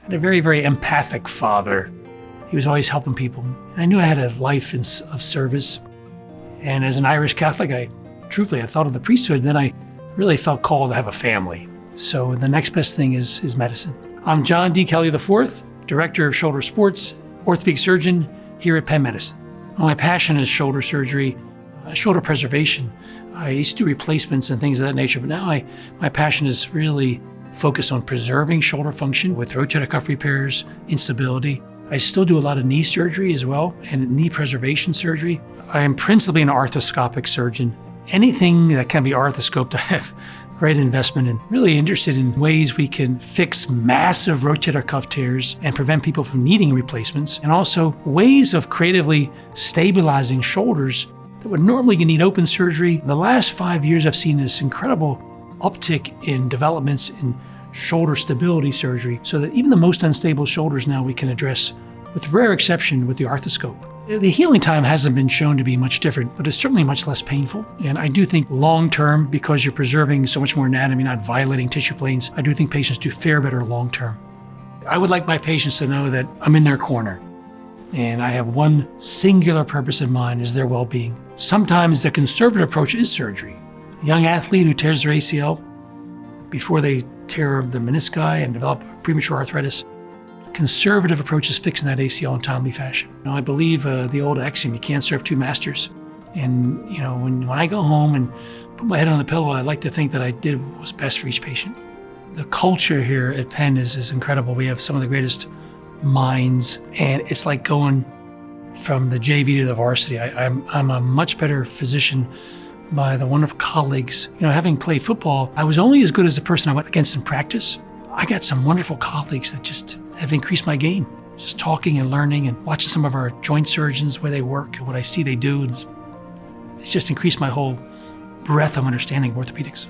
had a very, very empathic father. He was always helping people. And I knew I had a life of service. And as an Irish Catholic, I thought of the priesthood, and then I really felt called to have a family. So the next best thing is medicine. I'm John D. Kelly IV, Director of Shoulder Sports, orthopedic surgeon here at Penn Medicine. My passion is shoulder surgery, shoulder preservation. I used to do replacements and things of that nature, but now my passion is really focused on preserving shoulder function with rotator cuff repairs, instability. I still do a lot of knee surgery as well, and knee preservation surgery. I am principally an arthroscopic surgeon. Anything that can be arthroscoped, I have great investment in. Really interested in ways we can fix massive rotator cuff tears and prevent people from needing replacements, and also ways of creatively stabilizing shoulders that would normally need open surgery. In the last 5 years, I've seen this incredible uptick in developments in shoulder stability surgery, so that even the most unstable shoulders now we can address, with rare exception, with the arthroscope. The healing time hasn't been shown to be much different, but it's certainly much less painful. And I do think long-term, because you're preserving so much more anatomy, not violating tissue planes, I do think patients do fare better long-term. I would like my patients to know that I'm in their corner, and I have one singular purpose in mind, is their well-being. Sometimes the conservative approach is surgery. A young athlete who tears their ACL before they tear the menisci and develop premature arthritis, conservative approach is fixing that ACL in timely fashion. I believe the old axiom, you can't serve two masters. And when I go home and put my head on the pillow, I like to think that I did what was best for each patient. The culture here at Penn is incredible. We have some of the greatest minds, and it's like going from the JV to the varsity. I'm a much better physician by the wonderful colleagues. Having played football, I was only as good as the person I went against in practice. I got some wonderful colleagues that just have increased my game. Just talking and learning and watching some of our joint surgeons, where they work, what I see they do, and it's just increased my whole breadth of understanding of orthopedics.